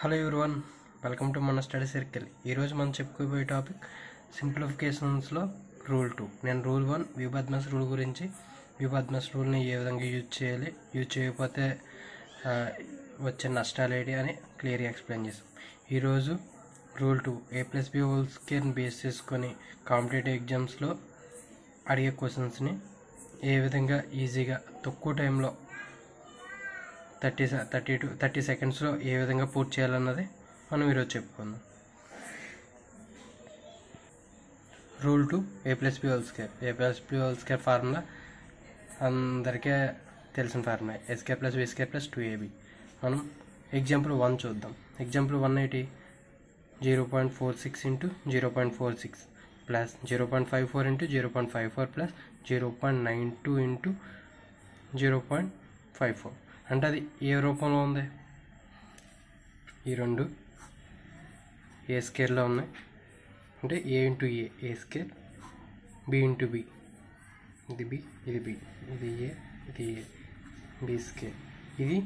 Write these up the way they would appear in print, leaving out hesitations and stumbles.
Hello everyone, welcome to మన study circle. ఈరోజు మనం చెప్పుకోబోయే టాపిక్ సింప్లిఫికేషన్స్లో రూల్ 2. నేను రూల్ 1 విభాజ్మస్ రూల్ గురించి, విభాజ్మస్ రూల్ని ఏ విధంగా యూజ్ చేయాలి, యూజ్ చేయకపోతే వచ్చే నష్టాలు ఏంటి అని క్లియర్గా ఎక్స్ప్లెయిన్ చేస్తాం. ఈరోజు రూల్ 2 a+b హోల్ స్క్వేర్ని బేస్ చేసుకొని కాంపిటేటివ్ ఎగ్జామ్స్లో అడిగే క్వశ్చన్స్ని ఏ విధంగా ఈజీగా తక్కువ టైంలో 30 సెకండ్స్లో ఏ విధంగా పూర్తి చేయాలన్నది మనం ఈరోజు చెప్పుకుందాం. Rule 2 a+b whole square. a+b whole square formula అందరికీ తెలిసిన ఫార్ములా a²+b²+2ab. మనం ఎగ్జాంపుల్ 1 చూద్దాం. ఎగ్జాంపుల్ 1 ఏంటి? 0.46 × 0.46 ప్లస్ 0.54 × 0.54 ప్లస్ 0.92 × 0.54. అంటే అది ఏ రూపంలో ఉంది? ఈ రెండు ఏ స్కేర్లో ఉన్నాయి. అంటే a × a square, b × b, ఇది b, ఇది b, ఇది a, ఇది a, b స్కేర్. ఇది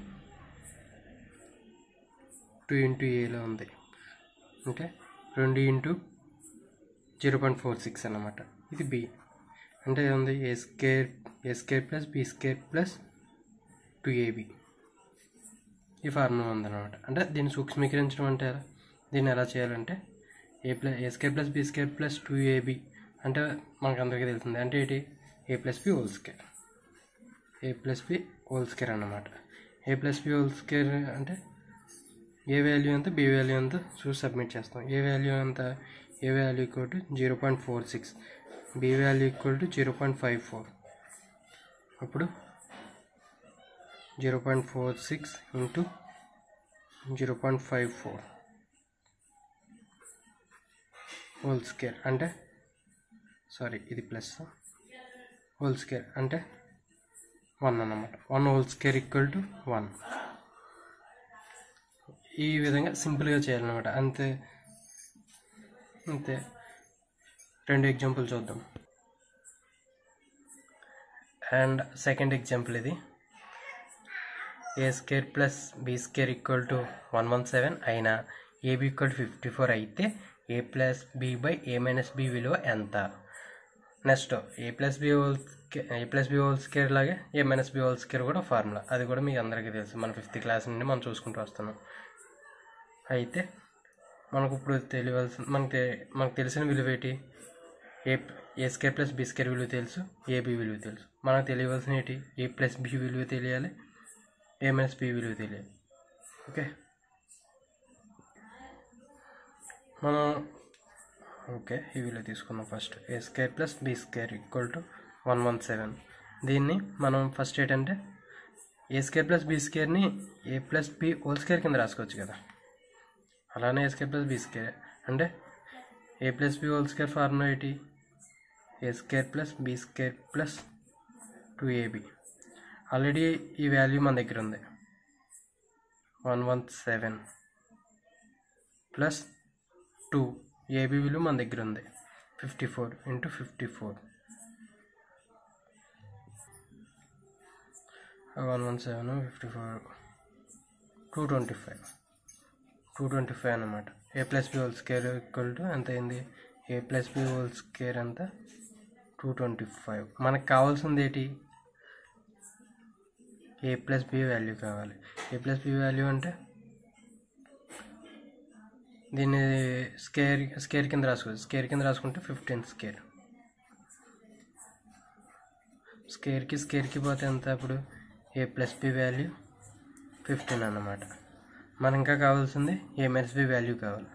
2 × aలో ఉంది. అంటే 2 × 0.46 అన్నమాట. ఇది b. అంటే ఏముంది? a² b² 2ab. ఈ ఫార్ములా ఉందన్నమాట. అంటే దీన్ని సూక్ష్మీకరించడం అంటే దీన్ని ఎలా చేయాలంటే a² b² 2ab అంటే మనకు అందరికీ తెలిసింది. అంటే ఏంటి? a+b whole square, a+b whole square అన్నమాట. a+b హోల్ స్క్వేర్ అంటే ఏ వాల్యూ ఎంత, బి వాల్యూ ఎంత చూసి సబ్మిట్ చేస్తాం. ఏ వాల్యూ ఎంత? A value equal to 0.46, B value equal to 0.54. అప్పుడు 0.46 × 0.54 హోల్ స్క్వేర్ అంటే ఇది ప్లస్ హోల్ స్క్వేర్ అంటే 1 అన్నమాట. 1 హోల్ స్క్వేర్ ఈక్వల్ టు 1. ఈ విధంగా సింపుల్గా చేయాలన్నమాట. అంతే. రెండు ఎగ్జాంపుల్ చూద్దాం. అండ్ సెకండ్ ఎగ్జాంపుల్ ఇది a² + b² = 117 అయినా ab = 54 అయితే a+b/a - b విలువ ఎంత? నెక్స్ట్ a+b హోల్ స్క్వేర్ లాగే a - b హోల్ స్క్వేర్ కూడా ఫార్ములా, అది కూడా మీకు అందరికీ తెలుసు. మన 5th క్లాస్ నుండి మనం చూసుకుంటూ వస్తున్నాం. అయితే మనకు ఇప్పుడు మనకు తెలిసిన విలువ ఏంటి? a² + b² విలువ తెలుసు, ab విలువ తెలుసు. మనకు తెలియవలసిన ఏంటి? a+b విలువ తెలియాలి, a - b విలువ తెలియాలి. ఓకే, మనం ఈ విలువ తీసుకుందాం. First a² + b² = 117. దీన్ని మనం ఫస్ట్ ఏంటంటే a² + b²ని a+b హోల్ స్క్వేర్ కింద రాసుకోవచ్చు కదా. అలానే a² + b² అంటే a+b హోల్ స్క్వేర్ ఫార్ములా ఏంటి? a² + b² 2ab. ఆల్రెడీ ఈ వాల్యూ మన దగ్గర ఉంది. 117 ప్లస్ 2 ab విలువ మన దగ్గర ఉంది. 54 × 54 117 54 225 అన్నమాట. a+b whole square equal to ఎంత అయింది? a+b హోల్ స్క్వేర్ అంతా 225. మనకు కావాల్సింది ఏంటి? a+b వాల్యూ కావాలి. a+b వాల్యూ అంటే దీన్ని స్క్వేర్ కింద రాసుకోవచ్చు. స్క్వేర్ కింద రాసుకుంటే 15 స్క్వేర్కి పోతే ఎంత? అప్పుడు a+b వాల్యూ 15 అన్నమాట. మనకు ఇంకా కావాల్సింది a - b వాల్యూ కావాలి.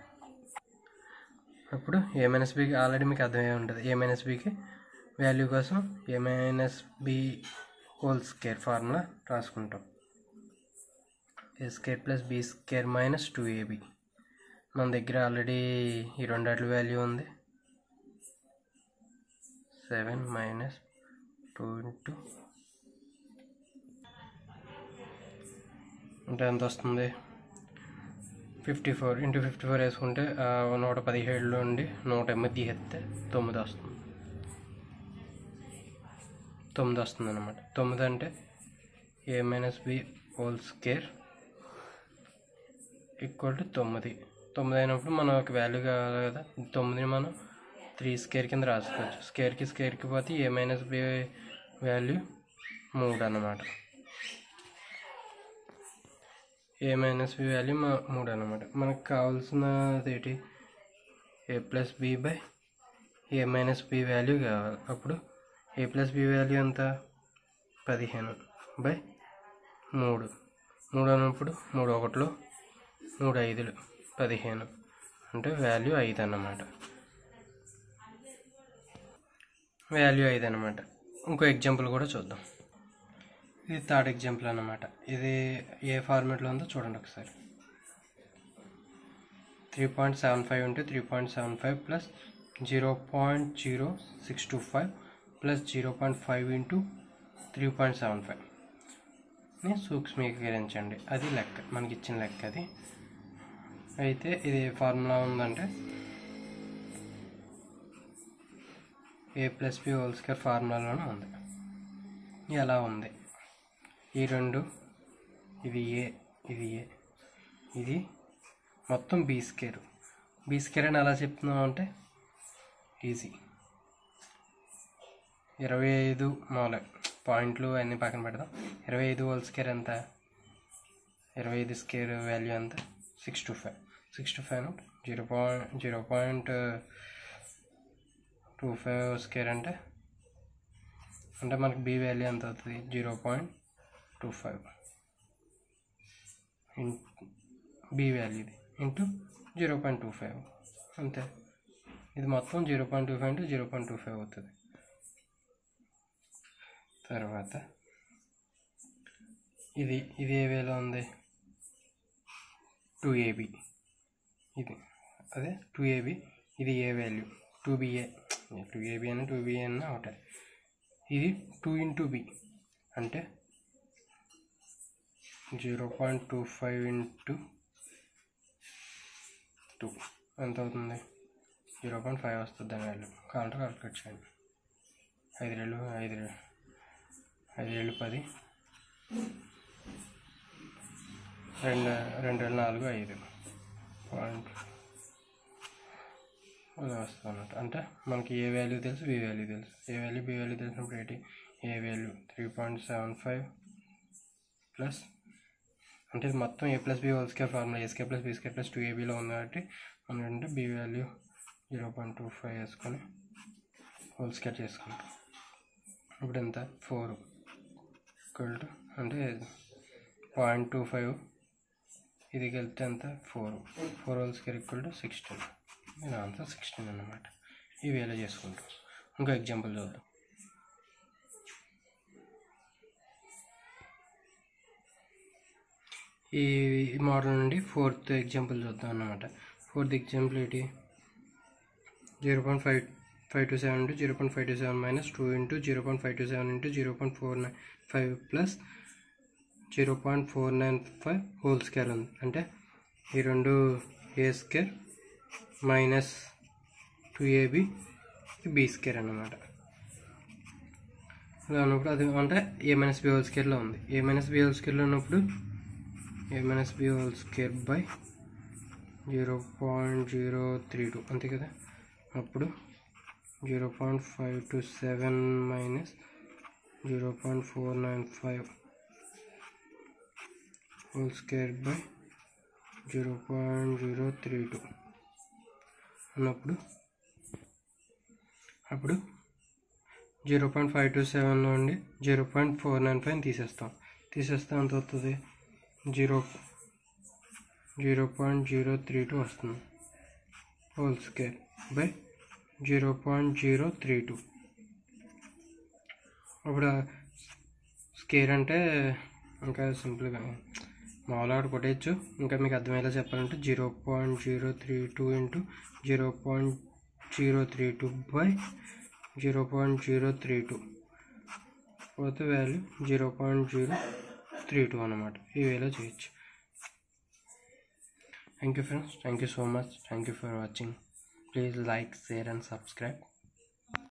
అప్పుడు a - bకి ఆల్రెడీ మీకు అర్థమై ఉంటుంది. a - bకి వాల్యూ కోసం a - b whole square formula రాసుకుంటాం. a² + b² - 2ab. మన దగ్గర ఆల్రెడీ ఈ రెండాటి వాల్యూ ఉంది. 7 - 2 అంటే ఎంత వస్తుంది? 54 × 54 వేసుకుంటే 117లో నుండి 108 తీసేస్తే 9 వస్తుంది. 9 వస్తుంది అన్నమాట. 9 అంటే a - b whole square equal to 9. 9 అయినప్పుడు మనం ఒక వాల్యూ కావాలి కదా, 9ని మనం 3 స్క్వేర్ కింద రాసుకోవచ్చు. స్క్వేర్కి పోతే a మైనస్ b వాల్యూ 3 అన్నమాట. a మైనస్ b వాల్యూ 3 అన్నమాట. మనకు కావాల్సినది ఏంటి, a plus b by a minus b value కావాలి. అప్పుడు a ప్లస్ b వాల్యూ ఎంత, 15 బై 3. 3 అన్నప్పుడు 3 1 3 5 15 అంటే వాల్యూ 5 అన్నమాట. వాల్యూ 5 అన్నమాట. ఇంకో ఎగ్జాంపుల్ కూడా చూద్దాం. ఇది థర్డ్ ఎగ్జాంపుల్ అన్నమాట. ఇది ఏ ఫార్మేట్లో ఉందో చూడండి ఒకసారి. 3.75 into 3.75 plus 0.0625 plus 0.5 into 3.75 ని సూక్ష్మీకరించండి. అది లెక్క, మనకి ఇచ్చిన లెక్క అది. అయితే ఇది ఫార్ములా ఉందంటే a plus B whole square ఫార్ములాలోనే ఉంది. ఎలా ఉంది, ఈ రెండు, ఇది ఏ, ఇది మొత్తం బీ స్క్వేర్ అని ఎలా చెప్తున్నాం అంటే ఈజీ. 25 మామూలు పాయింట్లు అన్నీ పక్కన పెడదాం. 25 హోల్ స్క్వేర్ ఎంత, 25 స్క్వేర్ వాల్యూ ఎంత, 625. 0.25 స్క్వేర్ అంటే మనకి బి వాల్యూ ఎంత అవుతుంది, 0.25 బి వాల్యూ ఇది ఇంటూ 0.25 అంతే. ఇది మొత్తం 0.25 ఇంటూ 0.25 అవుతుంది. తర్వాత ఇది ఏ వేలో ఉంది, 2ab. ఇది అదే 2ab. ఇది ఏ వాల్యూ, 2ba. 2ab అని 2ba అన్న ఒకటే. ఇది 2 ఇంటూ బి అంటే 0.25 ఇంటూ 2 ఎంత అవుతుంది, 0.5 వస్తుంది దాని వాల్యూ. కావాలంటే క్యాల్కులేట్ చేయండి. 5 2 10, 2 4 5 పాయింట్ అలా వస్తుంది అన్నమాట. అంటే మనకి ఏ వాల్యూ తెలుసు, బి వాల్యూ తెలుసు. ఏ వాల్యూ బి వాల్యూ తెలిసినప్పుడు ఏంటి, ఏ వాల్యూ 3.75 ప్లస్ అంటే ఇది మొత్తం A plus B whole square formula, A square plus B square plus 2ab ఉంది కాబట్టి మనం ఏంటంటే బి వాల్యూ 0.25 వేసుకొని హోల్ స్క్వేర్ చేసుకుంటాం. ఇప్పుడు ఎంత, 4 ఈక్వల్ టు అంటే 0.25 ఇది కలిపితే ఎంత, 4 హోల్ స్క్వేర్ ఈక్వల్ టు 16. దీని ఆన్సర్ 16 అన్నమాట. ఈ వేలో చేసుకుంటాం. ఇంకో ఎగ్జాంపుల్ చూద్దాం. ఈ మోడల్ నుండి 4th ఎగ్జాంపుల్ చూద్దాం అన్నమాట. 4th ఎగ్జాంపుల్ ఏంటి, 0.527 into 0.527 minus 2 into 0.527 into 0.495 plus 0.495 whole square ఉంది. అంటే ఈ రెండు A square minus 2ab B square అన్నమాట. అలా ఉన్నప్పుడు అది అంటే ఏ మైనస్ బి హోల్ స్క్వేర్లో ఉంది. ఏ మైనస్ బి హోల్ స్క్వేర్లో ఉన్నప్పుడు A minus B whole square by 0.032 అంతే కదా. అప్పుడు 0.527 minus 0.495 whole square by 0.032 అన్నప్పుడు 0.527 నుండి 0.495 తీసేస్తాం ఎంత వస్తుంది, 0.032 వస్తుంది. Whole square by 0.032. ఇప్పుడు స్క్వేర్ అంటే ఇంకా సింపుల్గా మామూలుగా కొట్టేయచ్చు. ఇంకా మీకు అర్థమయ్యేలా చెప్పాలంటే 0.032 ఇంటూ 0.032 బై 0.032 పోతే వాల్యూ 0.032 అన్నమాట. ఈ వేలో చేయొచ్చు. Thank you friends. Thank you so much. Thank you for watching. Please like, share and subscribe.